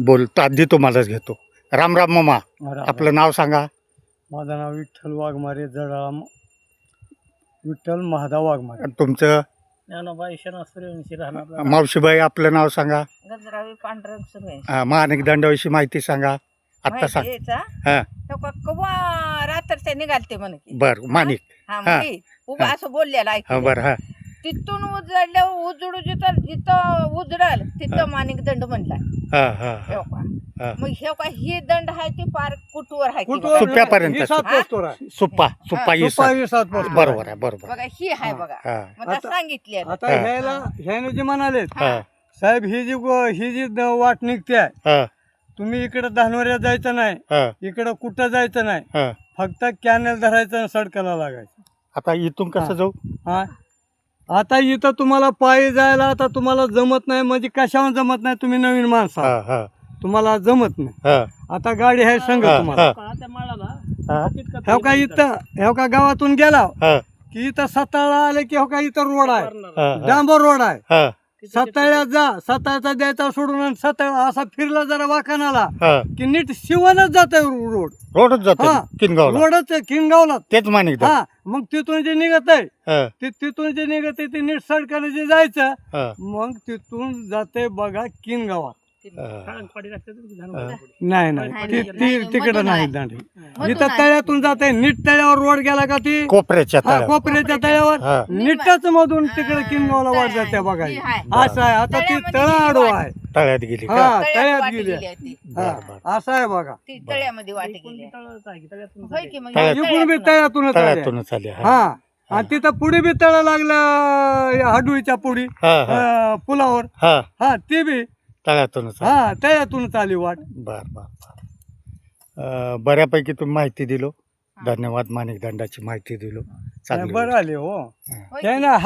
बोलतो आधी तुम्हालाच घेतो. राम राम मामा, आपलं नाव सांगा. माझं नाव विठ्ठल वाघमारे, जळगाव. विठ्ठल महादा वाघमारे. आणि तुमचं? ज्ञानोबा ईशना सूर्यवंशी राहणार. मावशीबाई, आपलं नाव सांगा. गजरावी पांढरं सूर्यवंशी. माणिक दंडाविषयी माहिती सांगा. आत्ता सांग. हा कवा रात्रच्या निघालते म्हणे की. बर माणिक. हा म्हणजे उभा असं बोललेला हा ऐकलं. बर. हा तिथून उजळल्यावर उजळू जिथं उजळल तिथं माणिक दंड म्हणला. हा हा हा हो का? हा. मग हे का ही दंड आहे ती पार कुटवर आहे की कुटवर बघा. सुप्यापर्यंत. ही सात पोस्टवर आहे. सुप्पा सुप्पा ही सुप्पा सात. ही सात पोस्टवर बरोबर आहे, बरोबर. बघा ही आहे बघा. हा मग आता सांगितले आता हा. ह्याने जे म्हणाले हा साहेब, ही जी वाट निघते आहे, हा तुम्ही इकडे धानोऱ्या जायचं नाही, हा इकडं कुठं जायचं नाही, हा. फक्त कॅनल धरायचं आणि सडकाला लागायचं. आता इथून कसं जाऊ? हा आता इथं तुम्हाला पायी जायला आता तुम्हाला जमत नाही, म्हणजे कशावर जमत नाही, तुम्ही नवीन माणसा हा हा तुम्हाला जमत नाही. हा आता गाडी आहे संग हा, तुम्हाला. हा ह्या का इथं ह्या का गावातून गेला हा की इथं सताळा आले की हो का इथं रोड आहे, हा डांबर रोड आहे. हा सताळ्यात जा, सताळचा द्यायचा सोडून आणि सताळा असा फिरला जरा वाखानाला हा. की नीट शिवणच जात रोड. रोडच जातो हा. किनगावला. रोडच आहे किनगावला. तेच माणिक हा मग तिथून जे निघत आहे हा तिथून जे निघत आहे ते नीट सडकाने जे जायचं, हा मग तिथून जाते बघा किनगावात. नाही नाही तिकडं मधून नाही आहे. दांडी. मधून इथं आहे. तळ्यातून जाते, नीट तळ्यावर रोड गेला का ती कोपऱ्याच्या हा, तळ्यावर. कोपऱ्याच्या तळ्यावर हा. नीटच मधून तिकडे किनगावला वाट जाते बघा. ही आहे. असं आहे. आता ती तळ्यामध्ये तळ गेली आडो वाट. आहे. तळ्यात गेली का? हा तळ्यात तळ्यात वाट गेली. गेली आहे ती. हा, बरं, असं आहे बघा. ती तळ्यामध्ये वाट गेली आहे. होय की मग तळ्यात- इकडून बी तळ्यातूनच आले. तळ्यातूनच आली. हा हा आणि तिथं पुढे बी तळ लागलं हाडुळीच्या पुढी हा हा पुलावर. हा हा ते बी तळ्यातूनच आली. हा तळ्यातूनच आली वाट. बर बर बर. बऱ्यापैकी तुम्ही माहिती दिलो. धन्यवाद. माणिक दंडाची माहिती दिलो. चांगली बरं गोष्ट. आले हो होय की? त्यानं